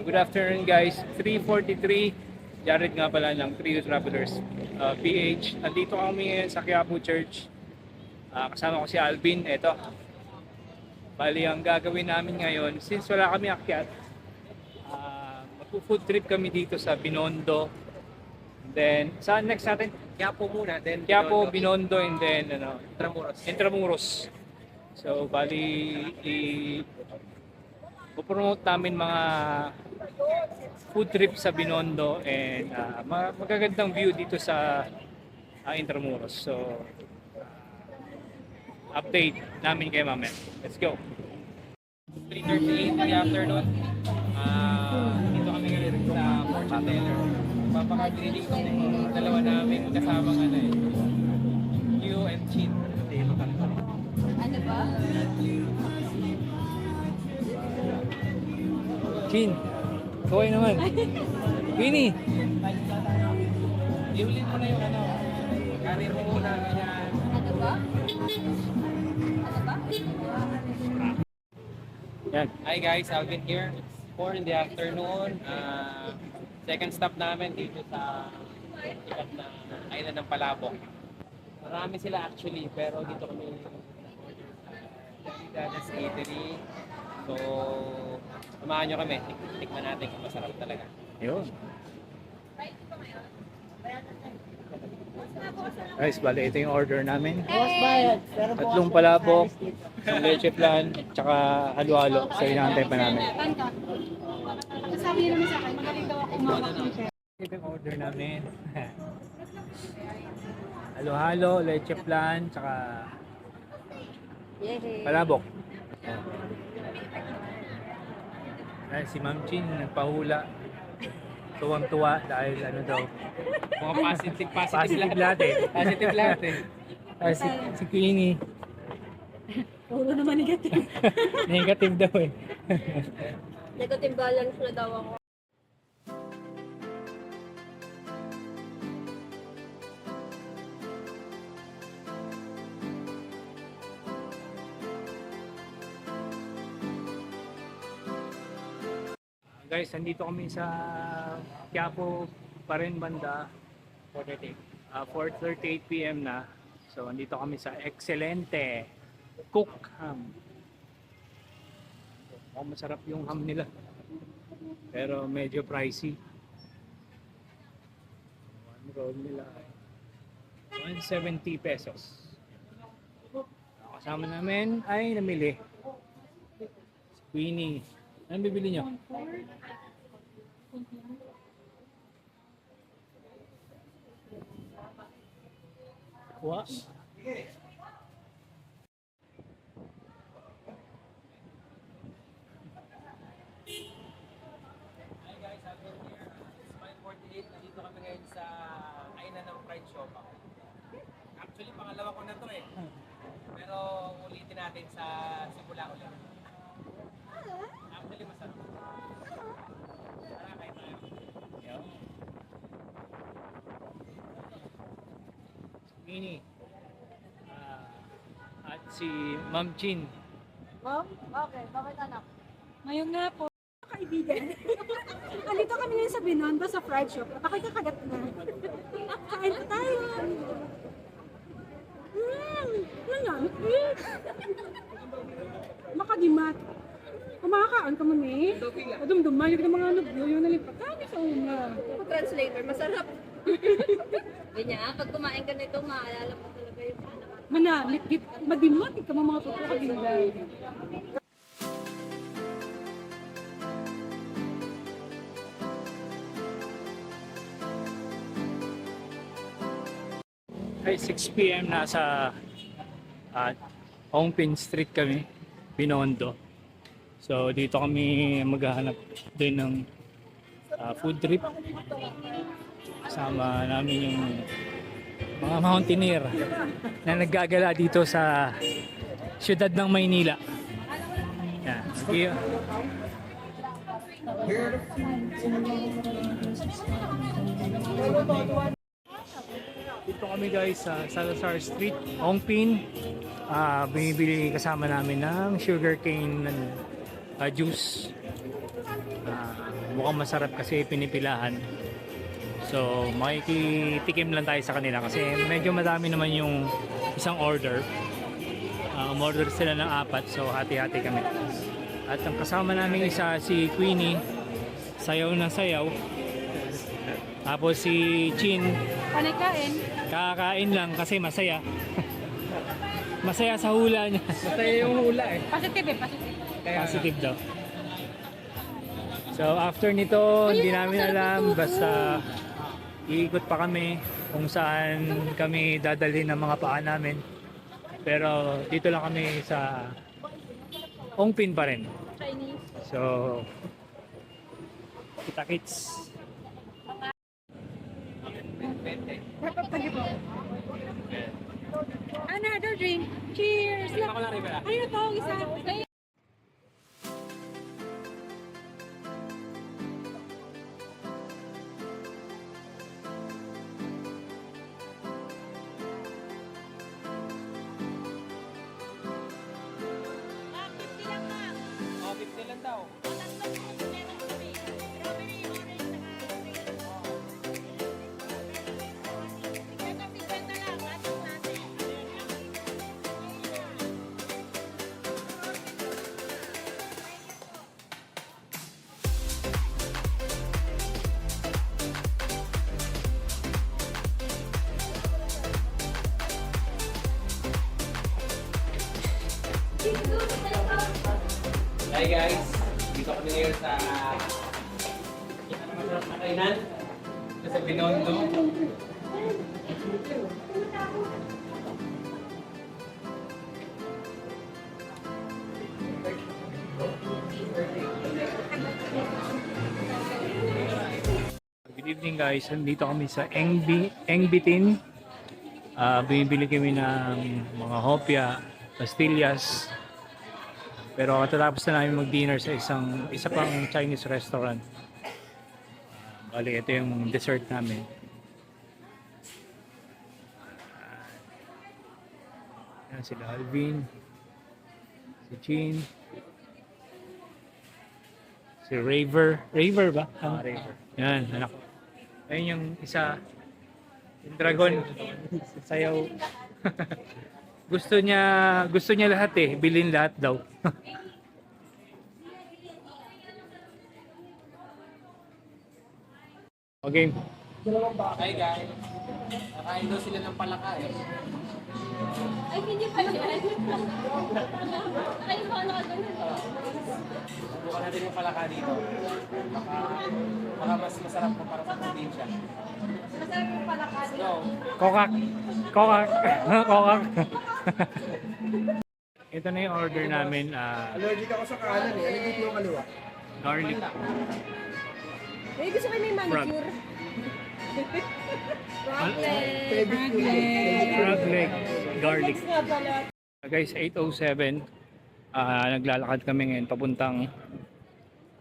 Good afternoon guys, 3:43. Jared nga pala ng Trio Travelers PH. Nandito kami ngayon sa Quiapo Church. Kasama ko si Alvin. Eto. Bali, ang gagawin namin ngayon, since wala kami akyat, mag-food trip kami dito sa Binondo. Then, saan next natin? Quiapo muna, then Quiapo, Binondo, and then Intramuros. Intramuros. So, bali, pupromote namin mga food trip sa Binondo and magagandang view dito sa Intramuros. So, update namin kayo mamaya. Let's go! 3:38 in the afternoon. Dito kami ngayon sa fortune teller. Papaka-greeting ko yung dalawa namin kasamang Q and Chin. Ano ba? Chin! Kaway naman! Winnie! Iulin mo na yung karir mo muna. Ganyan. Ano ba? Ano ba? Yan. Hi guys, Alvin here. It's 4 in the afternoon. Second stop namin dito sa ikat na island ng Palabok. Marami sila actually, pero dito kami Dada's Eatery. So, samahan nyo kami. Tikman natin kung masarap talaga. Yun. Guys, bali ito yung order namin. Tatlong palabok, isang leche plan, tsaka halo-halo. So, inaantay pa namin. Sabi niyo naman sa akin, magaling daw ako umawak ng pera. Ito yung order namin. Halo-halo, leche plan, tsaka Yay! palabok. Ayan, si Ma'am Chin nagpahula. Tuwang-tuwa dahil ano daw. Mga positive Positive lahat eh. Positive lahat eh. Si Queenie. Puro naman negative. Negative daw eh. Negative balance na daw ako. Guys, nandito kami sa Quiapo pa rin banda. 4:38 PM na. So, nandito kami sa Excelente Cook Ham. Oh, masarap yung ham nila. Pero medyo pricey. One roll nila ay 170 pesos. Kasama namin ay namili. Si Queenie. Anong bibili nyo? What? Hi guys, Alvin here. It's 5:48. Nandito kami ngayon sa kainan ng fried shop. Actually, pangalawa ko na to eh. Pero ulitin natin sa simula ulit. Actually, masarap. Tara, kain tayo. Mini. At si Ma'am Chin. Ma'am? Okay, bakit anak? Ngayon nga po, kaibigan. Alito kami ngayon sa Binondo sa fried shop. Ako'y kakagat na. Kain pa tayo. Ano yan? Makadimat. Kumakakaan ka man eh. Dumduman yung mga nabyo, yung nalipat. Kami sa una. Ako translator, masarap. Ganyan, pag kumain ka nito, maalala mo talaga yung anak. Manalit, madimat, ikaw mga tutukaginday. Ay, 6 PM na sa Hongpin Street kami, Binondo. So dito kami maghahanap din ng food trip. Kasama namin yung mga mountaineer na naggagala dito sa siyudad ng Maynila. Yan. Sige. Dito kami guys sa Salazar Street, Hongpin. Binibili kasama namin ng sugarcane juice. mukhang masarap kasi pinipilahan. So makikitikim lang tayo sa kanila kasi medyo madami naman yung isang order. Umorder sila ng 4, so hati-hati kami. At ang kasama namin isa si Queenie, sayaw na sayaw. Tapos si Chin, Panikain. kakain lang kasi masaya. Masaya sa hula niya. Masaya yung hula eh. Positive eh, positive. Positive daw. So after nito, hindi namin alam, basta iikot pa kami kung saan kami dadalhin ng mga paa namin. Pero dito lang kami sa Ongpin pa rin. Chinese. So, kita-kits. Another drink. Cheers! Ako lang rin ba? Ano na to? Isa. Oh, 50 lang daw. Hi guys, dito kami ngayon sa masarap na kainan sa Binondo. Good evening guys, nandito kami sa Engbitin. Bumibili kami ng mga hopya, pastillas. Pero katatapos na namin mag-dinner sa isa pang Chinese restaurant. Bali, ito yung dessert namin. Yan sila Alvin, si Chin, si Raver. Raver ba? Raver. Yan, anak. Ayun yung isa, yung dragon. Sayaw. Gusto niya lahat eh, bilhin lahat daw. Okay. Hi guys, nakain daw sila ng palaka eh. Ay, hindi pa yan. Ay, paano ka ganun? Subukan natin yung palaka dito. Baka mas masarap pa para sa probinsya. Masarap yung palakad. So, Kokak. Kokak. Kokak. Ito na yung order namin. Allergic ako sa kanan eh. Ano dito yung kaliwa? Garlic. Eh, gusto ko may manicure. Frog leg. Garlic. Nga pala. Guys, 8:07. Naglalakad kami ngayon papuntang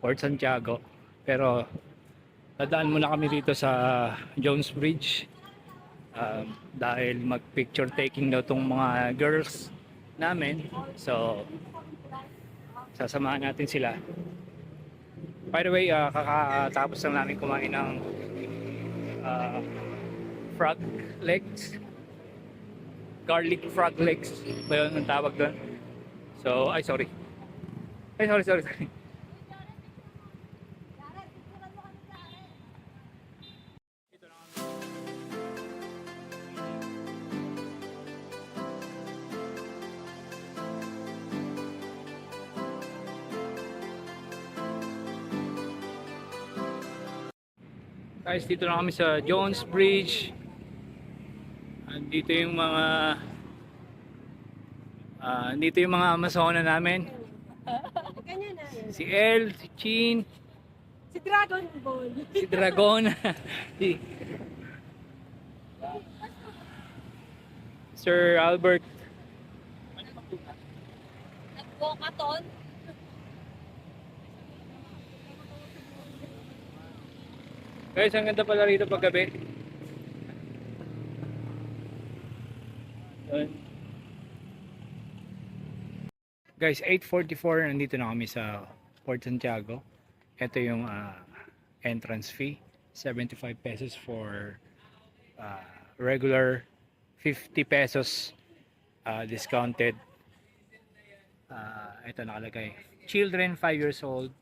Port Santiago. Pero dadaan muna kami dito sa Jones Bridge. Dahil mag-picture taking daw tong mga girls namin. So, sasamahan natin sila. By the way, kakatapos lang namin kumain ng frog legs. Garlic frog legs. Ba yun ang tawag doon? So, sorry. Sorry. Guys, dito na kami sa Jones Bridge. Andito yung mga Amazona namin. Ganyan na. Si El, si Chin, Si Dragon Ball. si Dragon, si Sir Albert. Nag-walkathon. Guys, ang ganda pala rito paggabi. Yun. Guys, 8:44, nandito na kami sa Port Santiago. Ito yung entrance fee, 75 pesos for regular, 50 pesos discounted. Ito nakalagay, children 5 years old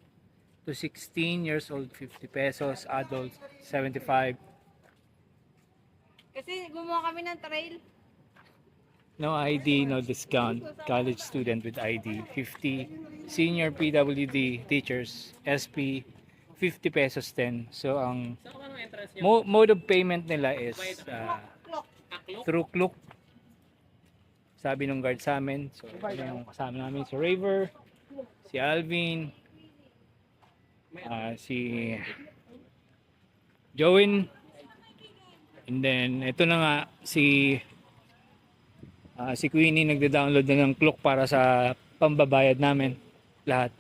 to 16 years old 50 pesos, adults 75. Kasi gumawa kami ng trail. No ID, no discount. College student with ID 50. Senior PWD teachers SP 50 pesos din. So ang Saan ka ng entrance niyo? mode of payment nila is through Klook. Sabi nung guard sa amin. So ito yung kasama namin, si Raver, si Alvin, si Join, and then ito na nga si Queenie nagda-download na ng Klook para sa pambabayad namin lahat.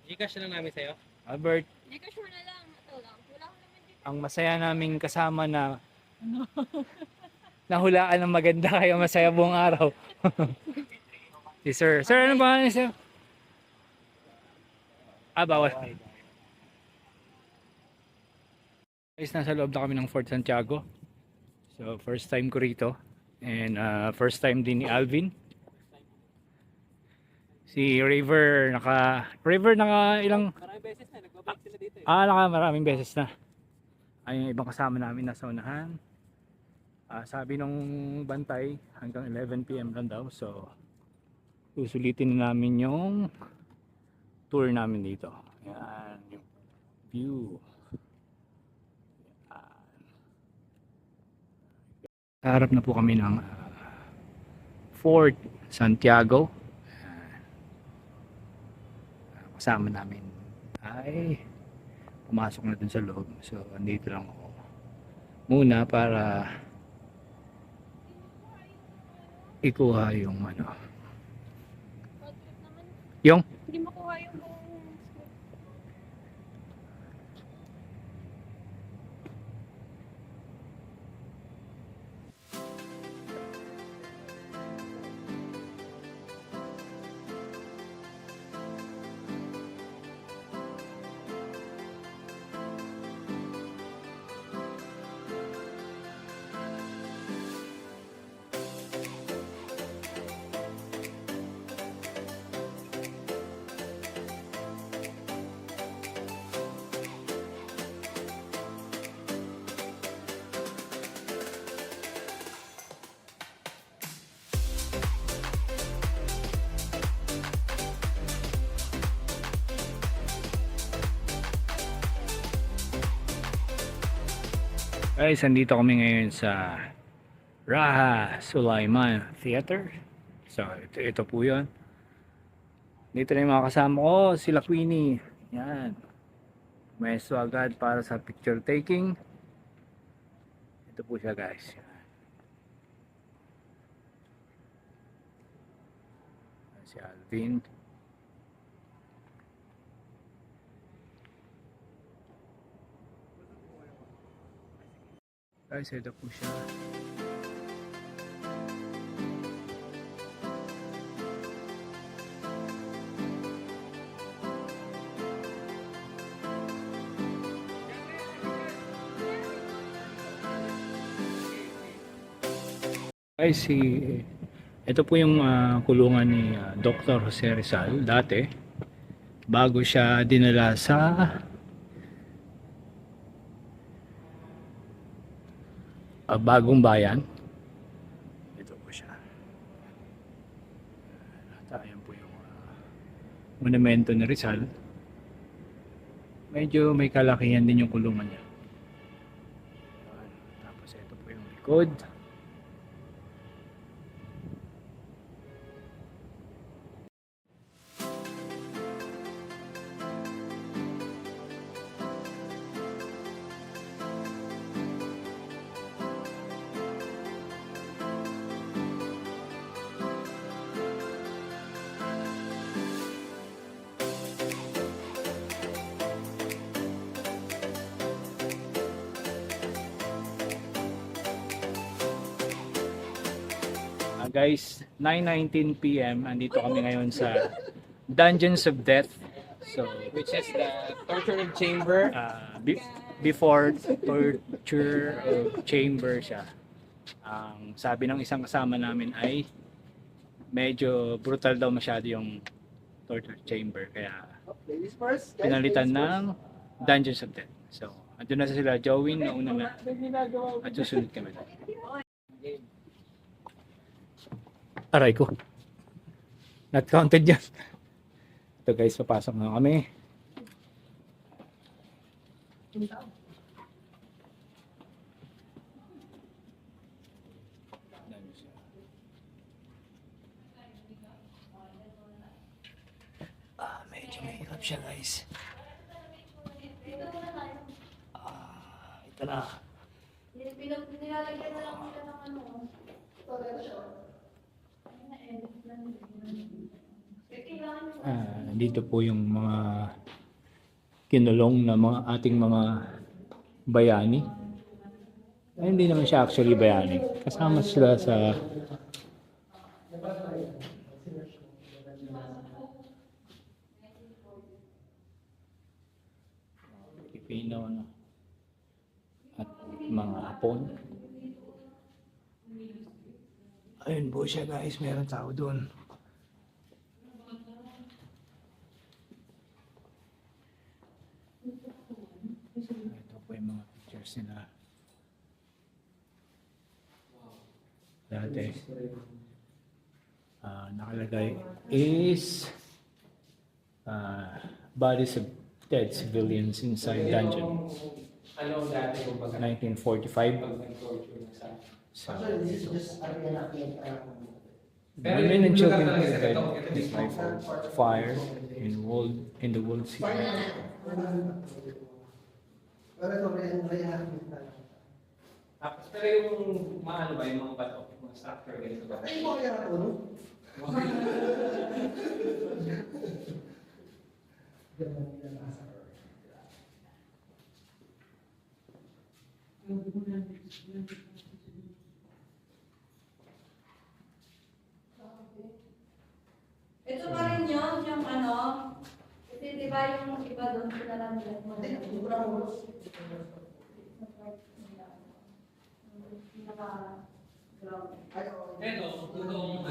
Gcash na lang namin sa'yo. Albert, Gcash mo na lang. Ito lang. Wala ko naman dito. ang masaya naming kasama na nahulaan ng maganda kaya masaya buong araw. Si Sir. Sir, ano ba niyo, sir? Bawal. Guys, nasa loob na kami ng Fort Santiago. So, first time ko rito. And first time din ni Alvin. Si Raver naka ilang Maraming beses na, nagbabalik sila dito eh. maraming beses na. Ay, yung ibang kasama namin nasa unahan. Sabi nung bantay hanggang 11 PM lang daw. So, susulitin na namin yung tour namin dito. Yan, yung view. Harap na po kami ng Fort Santiago. Kasama namin ay pumasok na dun sa loob. So, andito lang ako muna para ikuha yung yung Hindi makuha yung buong scoop. Guys, andito kami ngayon sa Raha Sulaiman Theater. So, ito po yun. Dito na yung mga kasama ko, sila Queenie. Yan. Meso agad para sa picture taking. Ito po siya, guys. Si Alvin. Guys, ito po siya. Guys, ito po yung kulungan ni Dr. Jose Rizal dati bago siya dinala sa Bagong Bayan. Ito po siya. At ayan po yung monumento ni Rizal. Medyo may kalakihan din yung kulungan niya. Tapos ito po yung likod. Guys, 9:19 PM andito kami ngayon sa Dungeons of Death. So, which is the torture chamber. before torture chamber siya. Ang sabi ng isang kasama namin ay medyo brutal daw masyado yung torture chamber. Kaya Ladies first. guys, pinalitan ladies ng Dungeons of Death. So, andun na sila Jowin na una na. At susunod kami na. Aray ko. Not counted yan. Ito guys, papasok na kami. Medyo mahirap siya guys. Ito na. Nilalagyan na lang nila ng ano. Dito po yung mga kinulong na mga ating mga bayani. Ay, hindi naman siya actually bayani. Kasama sila sa Pilipino ano, at mga Hapon. Ayun po siya guys, meron tao doon. Ito po yung mga pictures nila. Dati. Nakalagay is bodies of dead civilians inside dungeon. Ano dati kung baga 1945. So, Actually, this is just a reenactment. women and children Pero were dead ito, by fire in the World Sea. Pero ito, reenactment na lang. Tapos, pero yung maano ba, yung mga bato, mga structure, ganito ba? Ay, mo kaya ako, no? Ito pa rin yun, yung ano. Kasi di ba yung iba doon sila lang nila. Hindi, mura mo. Pinaka-ground. Ay, oo. Ito, tutong alin?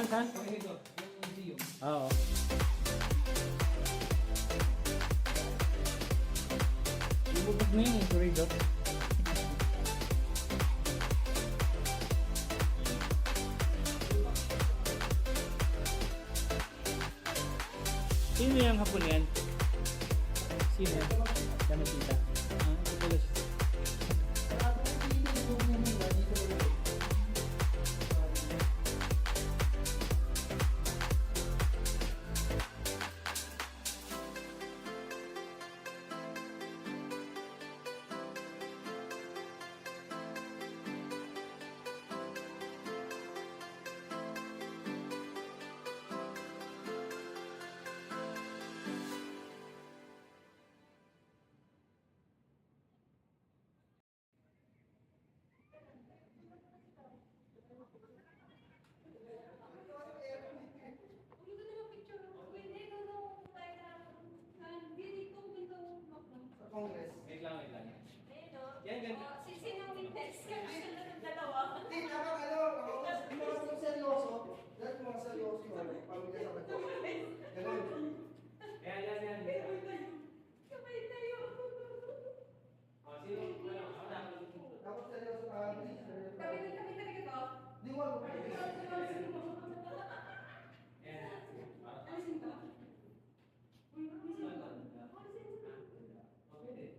Saan? Oo. Ibubog na yun, corridor. Sino yung hapon yan? Sino yan? Dami tinta. Ito pala siya. post yung ano, pamilya sa kanya. Ganun. Ayan, yan, yan. Kamay tayo. Oh, sino? Ano? Ako na. Tapos seryoso ka, please. Kami talaga to. Di mo ako. Ayan. Alisin to. Uy, alisin to. Oh, pwede.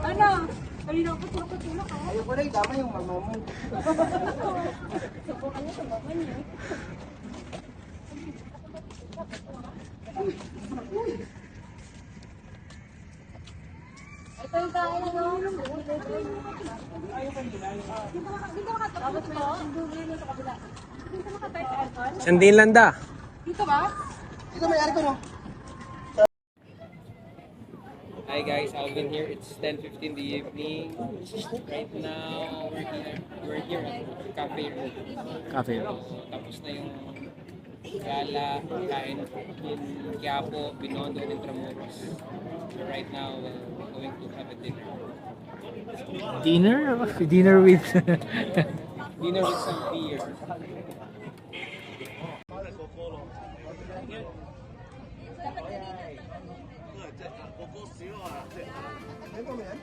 Ano? Kanina ko tulog ka. Ayaw ko na idama yung mama mo. Subukan niya sa mama niya. Ito yung kain ano? Dito makatapos mo? Dito sa kabila. Dito makatay sa aircon? Sandin landa. Dito ba? Ito may ari ko no? Hi guys, Alvin here. It's 10:15 in the evening. Right now, we're here at Cafe Road. Cafe. Tapos na yung gala, kain in Quiapo, Binondo, and Intramuros. So right now, we're going to have a dinner. Dinner? Dinner with... Dinner with some beer. Ayun pa mo yan?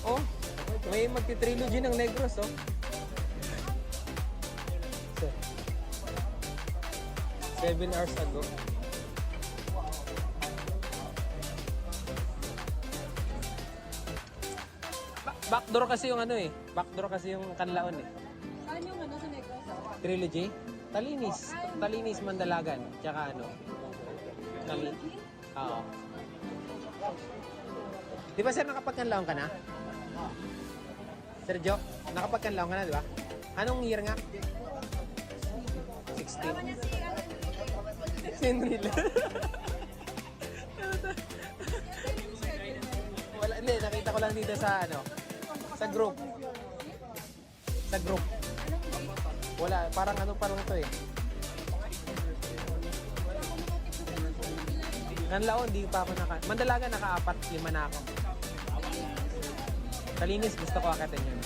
Oh, may magti-trilogy ng Negros, oh. So, 7 hours ago. Backdoor kasi yung ano eh. Backdoor kasi yung Kanlaon eh. Saan yung ano sa Negros? Trilogy? Talinis. Talinis, Mandalagan. Tsaka ano? Oo. Di ba sir, nakapagkanlaon ka na? Sergio, nakapagkanlaon ka na, di ba? Anong year nga? 16. Si Enrila. Wala, hindi, nakita ko lang dito sa ano, sa group. Sa group. Wala, parang ano pa lang to eh. Kanlaon, di pa ako Mandalaga, naka-4, 5 na ako. Talinis, gusto ko akitin yun.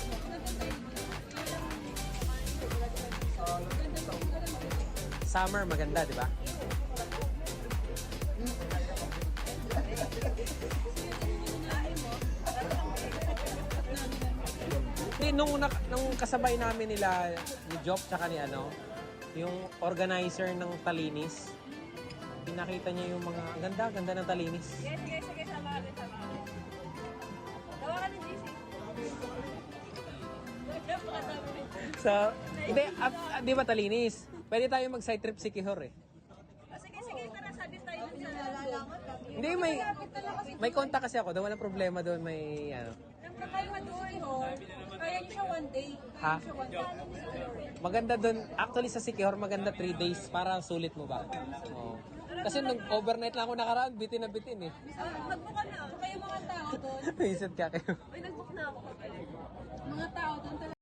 Summer, maganda, di ba? Hindi, nung kasabay namin nila ni Job tsaka ni ano, yung organizer ng Talinis, pinakita niya yung mga, ang ganda ng Talinis. Sige, sama ka. Gawa ka ng GC. So, hindi, di ba Talinis? Pwede tayo mag-side trip si Kihor eh. Sige, tara, sabit tayo dun sa lalaman. Hindi, may kontak kasi ako doon, walang problema doon, may ano. Nagkakaiwa doon, kaya niyo siya one day. Ha? Maganda doon, actually sa Sikihor maganda 3 days para sulit mo ba? Oo. Kasi nung overnight lang ako nakaraan, bitin na bitin eh. Nagbook na. So kayo mga tao doon. Isip ka kayo. Uy, nag-book na ako. Mga tao doon talaga.